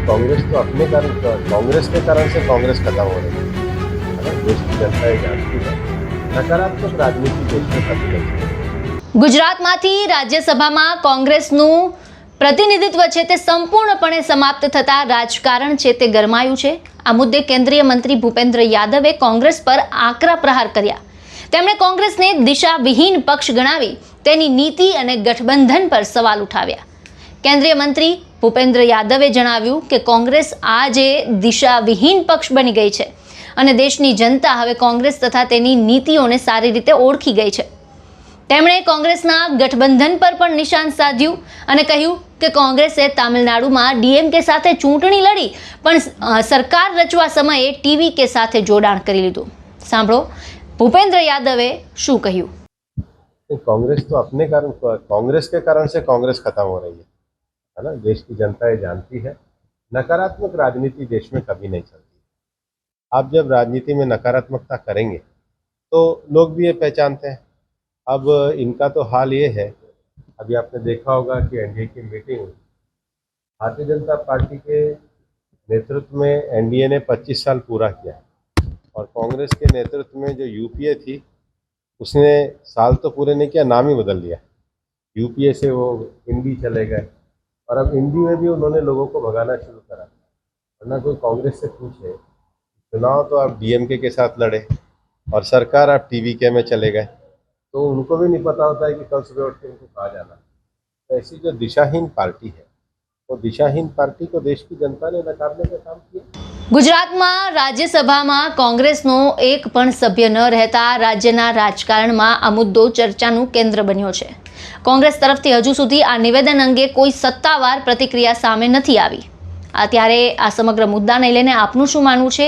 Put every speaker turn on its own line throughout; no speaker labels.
कांग्रेस तो अपने कारण कांग्रेस के कारण से कांग्रेस खत्म हो रही है ना। देश की जनता ये जानती है नकारात्मक राजनीति देश में कभी नहीं चलेगी।
ગુજરાતમાંથી રાજ્યસભામાં કોંગ્રેસનું પ્રતિનિધિત્વ છે તે સંપૂર્ણપણે સમાપ્ત થતા રાજકારણ છે તે ગરમાયું છે। આ મુદ્દે કેન્દ્રીય મંત્રી ભૂપેન્દ્ર યાદવે કોંગ્રેસ પર આકરા પ્રહાર કર્યા। તેમણે કોંગ્રેસને દિશાવિહીન પક્ષ ગણાવી તેની નીતિ અને ગઠબંધન પર સવાલ ઉઠાવ્યા। કેન્દ્રીય મંત્રી ભૂપેન્દ્ર યાદવે જણાવ્યું કે કોંગ્રેસ આજે દિશાવિહીન પક્ષ બની ગઈ છે અને દેશની જનતા હવે કોંગ્રેસ તથા તેની નીતિઓને સારી રીતે ઓળખી ગઈ છે। તેમણે કોંગ્રેસના ગઠબંધન પર પણ નિશાન સાધ્યું અને કહ્યું કે કોંગ્રેસે તામિલનાડુમાં ડીએમકે સાથે ચૂંટણી લડી પણ સરકાર રચવા સમયે ટીવીકે સાથે જોડાણ કરી લીધું। સાંભળો ભૂપેન્દ્ર યાદવે શું કહ્યું।
कांग्रेस तो अपने कारण कांग्रेस के कारण से कांग्रेस खत्म हो रही है ना। देश की जनता ये जानती है नकारात्मक राजनीति देश में कभी नहीं चलती। आप जब राजनीति में नकारात्मकता करेंगे तो लोग भी ये पहचानते हैं। अब इनका तो हाल ये है, अभी आपने देखा होगा कि एनडीए की मीटिंग हुई, भारतीय जनता पार्टी के नेतृत्व में एनडीए ने 25 साल पूरा किया और कांग्रेस के नेतृत्व में जो यूपीए थी उसने साल तो पूरे नहीं किया, नाम ही बदल दिया। यूपीए से वो इंडी चले गए और अब इंडी में भी उन्होंने लोगों को भगाना शुरू करा। वरना कोई कांग्रेस से पूछे चुनाव तो आप डीएमके के साथ लड़े और सरकार आप टीवीके में चले गए, तो उनको भी नहीं पता होता है कि कल सुबह उठ के उनको कहाँ जाना। तो ऐसी जो दिशाहीन पार्टी है वो दिशाहीन पार्टी को देश की जनता ने नकारने का काम किया।
ગુજરાતમાં રાજ્યસભામાં કોંગ્રેસનો એક પણ સભ્ય ન રહેતા રાજ્યના રાજકારણમાં આ મુદ્દો ચર્ચાનું કેન્દ્ર બન્યો છે। કોંગ્રેસ તરફથી હજુ સુધી આ નિવેદન અંગે કોઈ સત્તાવાર પ્રતિક્રિયા સામે નથી આવી। ત્યારે આ સમગ્ર મુદ્દાને લઈને આપનું શું માનવું છે,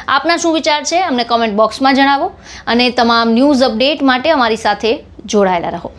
આપના શું વિચાર છે, અમને કોમેન્ટ બોક્સમાં જણાવો અને તમામ ન્યૂઝ અપડેટ માટે અમારી સાથે જોડાયેલા રહો।